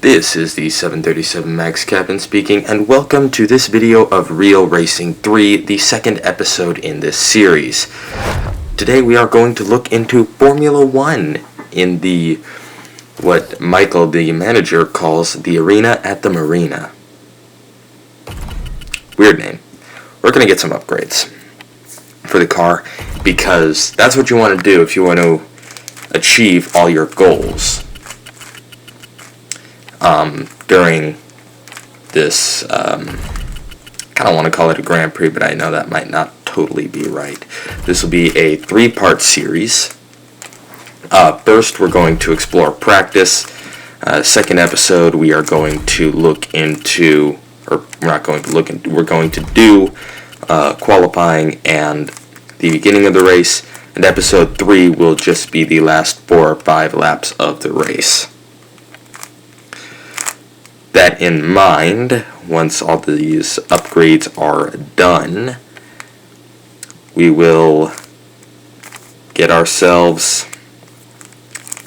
This is the 737 Max Captain speaking, and welcome to this video of Real Racing 3, the second episode in this series. Today we are going to look into Formula 1 in the, what Michael, the manager, calls the arena at the Marina. Weird name. We're going to get some upgrades for the car, because that's what you want to do if you want to achieve all your goals. During this, kind of want to call it a Grand Prix, but I know that might not totally be right. This will be a 3-part series. First, we're going to explore practice. Second episode, we are going to look into, or we're not going to look into, we're going to do qualifying and the beginning of the race. And episode 3 will just be the last 4 or 5 laps of the race. That in mind, once all these upgrades are done, we will get ourselves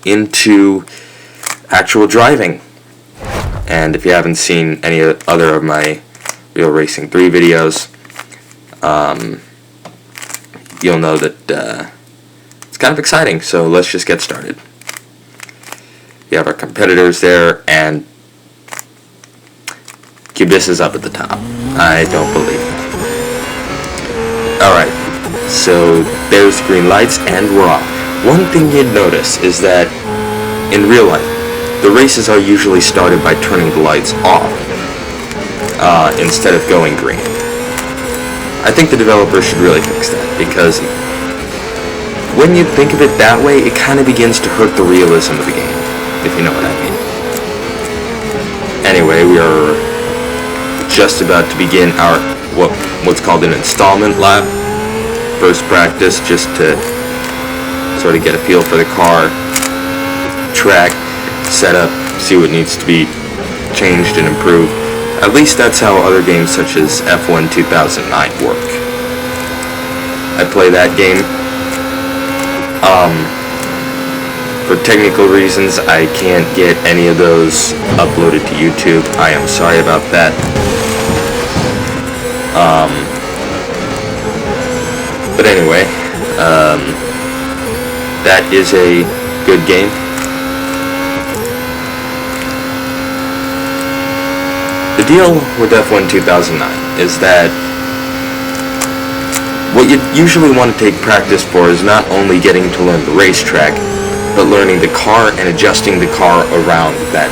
into actual driving. And if you haven't seen any other of my Real Racing 3 videos, you'll know that it's kind of exciting. So let's just get started. We have our competitors there, and Cubis is up at the top. I don't believe it. Alright, so there's green lights and we're off. One thing you'd notice is that in real life, the races are usually started by turning the lights off instead of going green. I think the developer should really fix that, because when you think of it that way, it kind of begins to hurt the realism of the game, if you know what I mean. Anyway, we are just about to begin our what's called an installment lap. First practice, just to sort of get a feel for the car, track, setup, see what needs to be changed and improved. At least that's how other games such as F1 2009 work. I play that game. For technical reasons, I can't get any of those uploaded to YouTube. I am sorry about that. But anyway, that is a good game. The deal with F1 2009 is that what you usually want to take practice for is not only getting to learn the racetrack, but learning the car and adjusting the car around that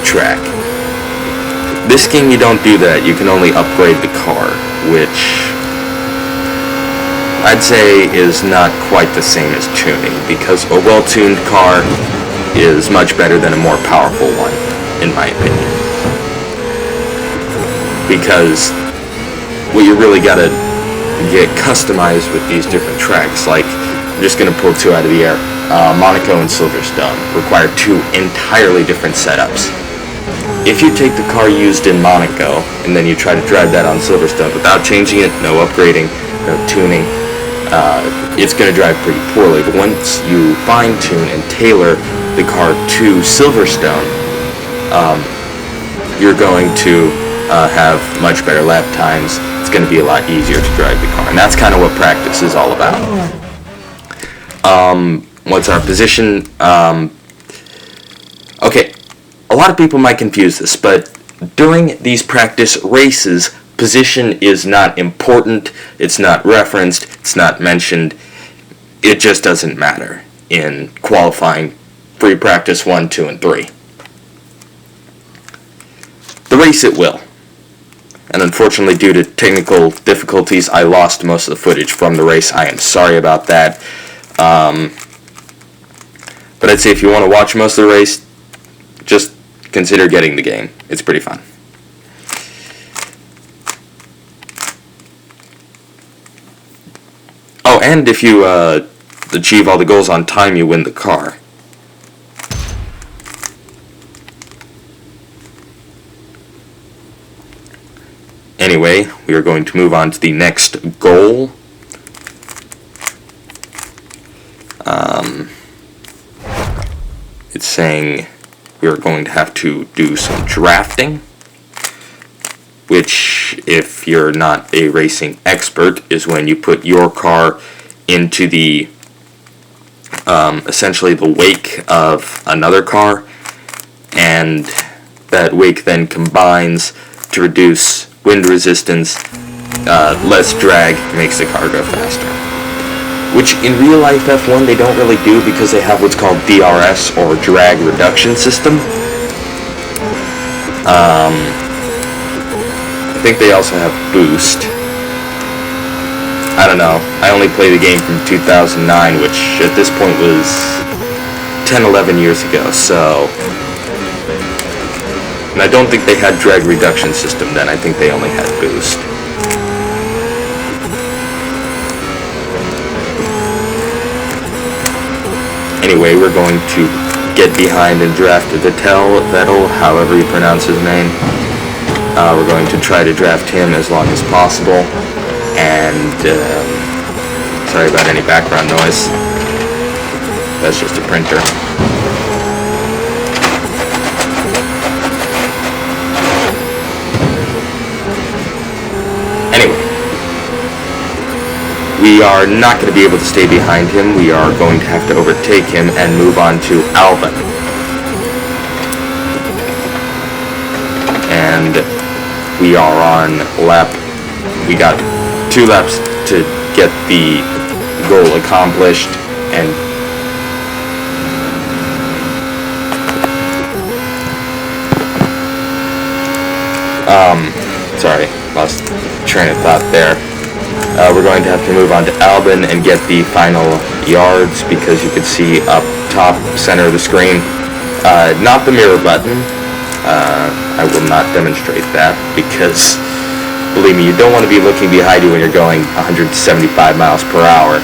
track. This game, you don't do that. You can only upgrade the car, which I'd say is not quite the same as tuning, because a well-tuned car is much better than a more powerful one, in my opinion. Because what you really gotta get customized with these different tracks, like, I'm just gonna pull 2 out of the air. Monaco and Silverstone require 2 entirely different setups. If you take the car used in Monaco and then you try to drive that on Silverstone without changing it, no upgrading, no tuning, it's going to drive pretty poorly. But once you fine-tune and tailor the car to Silverstone, you're going to have much better lap times. It's going to be a lot easier to drive the car, and that's kind of what practice is all about. What's our position? Okay, a lot of people might confuse this, but during these practice races, position is not important, it's not referenced, it's not mentioned. It just doesn't matter in qualifying, free practice 1, 2, and 3. The race it will. And unfortunately, due to technical difficulties, I lost most of the footage from the race. I am sorry about that. But I'd say if you want to watch most of the race, just consider getting the game. It's pretty fun. Oh, and if you achieve all the goals on time, you win the car. Anyway, we are going to move on to the next goal. It's saying we are going to have to do some drafting, which, if you're not a racing expert, is when you put your car into the essentially the wake of another car, and that wake then combines to reduce wind resistance, less drag, makes the car go faster. Which in real life F1 they don't really do because they have what's called DRS, or drag reduction system. I think they also have boost. I don't know. I only played the game from 2009, which at this point was 10-11 years ago, so... And I don't think they had drag reduction system then. I think they only had boost. Anyway, we're going to get behind and draft Vettel, however you pronounce his name. We're going to try to draft him as long as possible. And, sorry about any background noise. That's just a printer. Anyway, we are not going to be able to stay behind him. We are going to have to overtake him and move on to Albon. And we are on lap... We got 2 laps to get the goal accomplished, and sorry, lost train of thought there. We're going to have to move on to Albon and get the final yards, because you can see up top center of the screen, not the mirror button. I will not demonstrate that, because believe me, you don't want to be looking behind you when you're going 175 miles per hour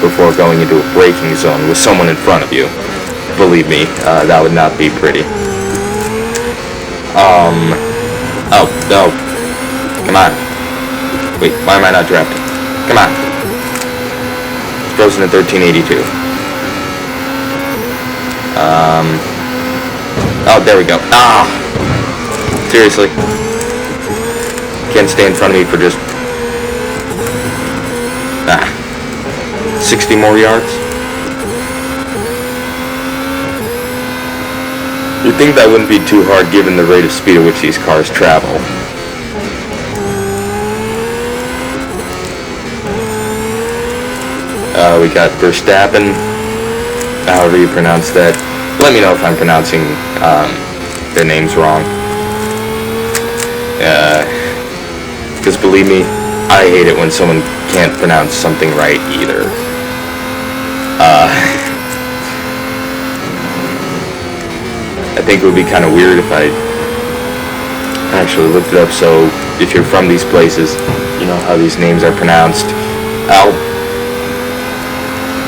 before going into a braking zone with someone in front of you. Believe me, that would not be pretty. Oh, no. Come on. Wait, why am I not drafting? Come on. Frozen at 1382. Oh, there we go. Ah! Seriously. Can't stay in front of me for just 60 more yards. You'd think that wouldn't be too hard given the rate of speed at which these cars travel. We got Verstappen, however you pronounce that. Let me know if I'm pronouncing their names wrong. Because believe me, I hate it when someone can't pronounce something right either. I think it would be kind of weird if I actually looked it up, so if you're from these places, you know how these names are pronounced.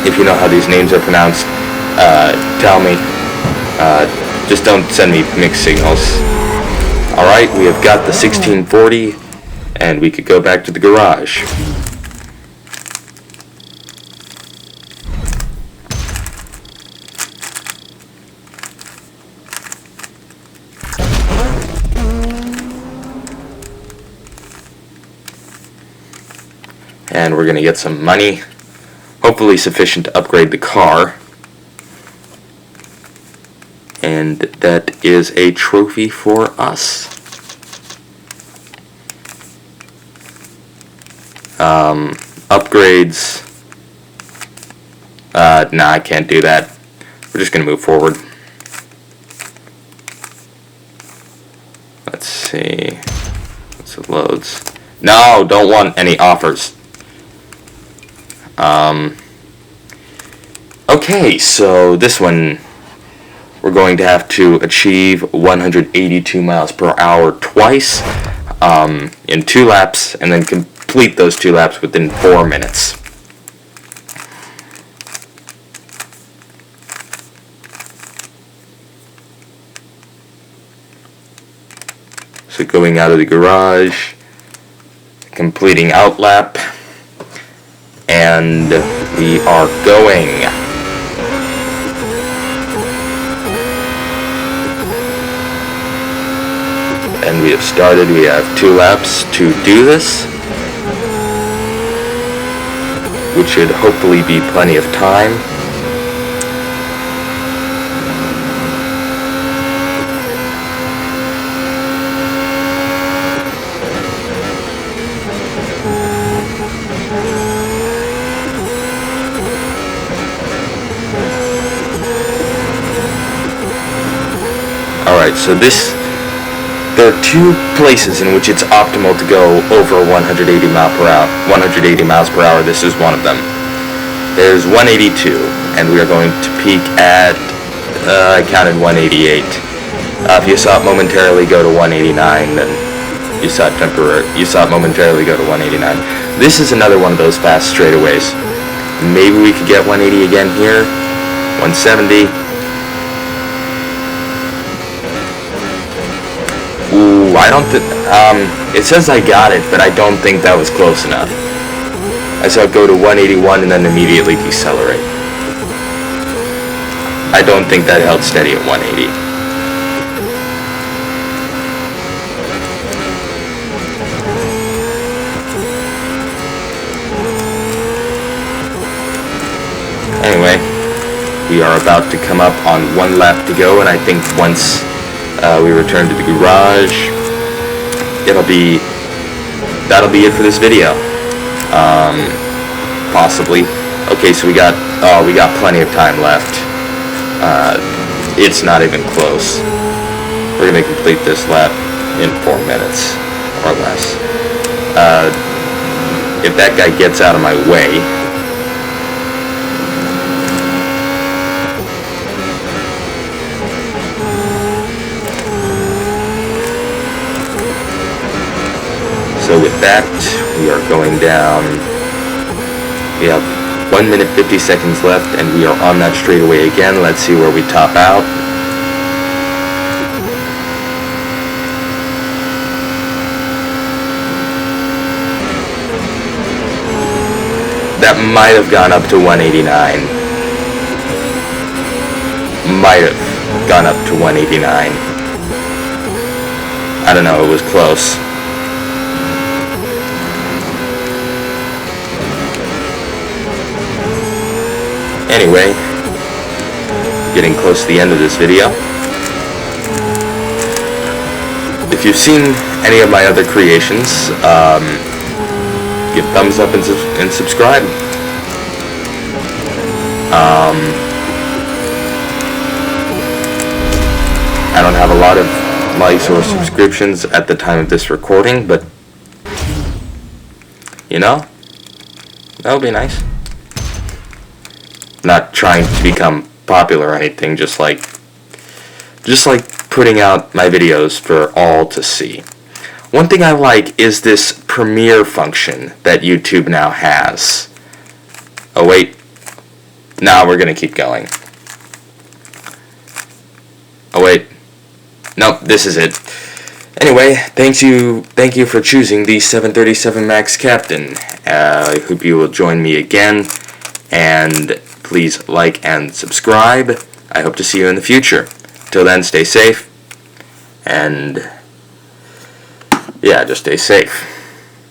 If you know how these names are pronounced, tell me. Just don't send me mixed signals. Alright, we have got the 1640, and we could go back to the garage. And we're going to get some money, hopefully sufficient to upgrade the car. And that is a trophy for us. Upgrades. Nah, I can't do that. We're just going to move forward. Let's see. Once it loads. No, don't want any offers. Okay, so this one, we're going to have to achieve 182 miles per hour twice in 2 laps, and then complete those 2 laps within 4 minutes. So going out of the garage, completing outlap, and we are going. And we have started. We have 2 laps to do this, which should hopefully be plenty of time. Alright, so there are 2 places in which it's optimal to go over 180 miles per hour. This is one of them. There's 182, and we are going to peak at, I counted 188. If you saw it momentarily go to 189, then you saw it momentarily go to 189. This is another one of those fast straightaways. Maybe we could get 180 again here. 170. Ooh, I don't think, it says I got it, but I don't think that was close enough. I saw it go to 181 and then immediately decelerate. I don't think that held steady at 180. Anyway, we are about to come up on 1 lap to go, and I think once we return to the garage, that'll be it for this video. Possibly. Okay, so we got plenty of time left. It's not even close. We're gonna complete this lap in 4 minutes or less. If that guy gets out of my way. So with that, we are going down. We have 1 minute 50 seconds left, and we are on that straightaway again. Let's see where we top out. That might have gone up to 189. Might have gone up to 189. I don't know, it was close. Anyway, getting close to the end of this video. If you've seen any of my other creations, give thumbs up and subscribe. I don't have a lot of likes or subscriptions at the time of this recording, but you know, that would be nice. Not trying to become popular or anything, just like putting out my videos for all to see. One thing I like is this premiere function that YouTube now has. Oh wait, now we're gonna keep going. Oh wait, nope, this is it. Anyway, thank you for choosing the 737 MAX Captain. I hope you will join me again, and please like and subscribe. I hope to see you in the future. Till then, stay safe, and yeah, just stay safe.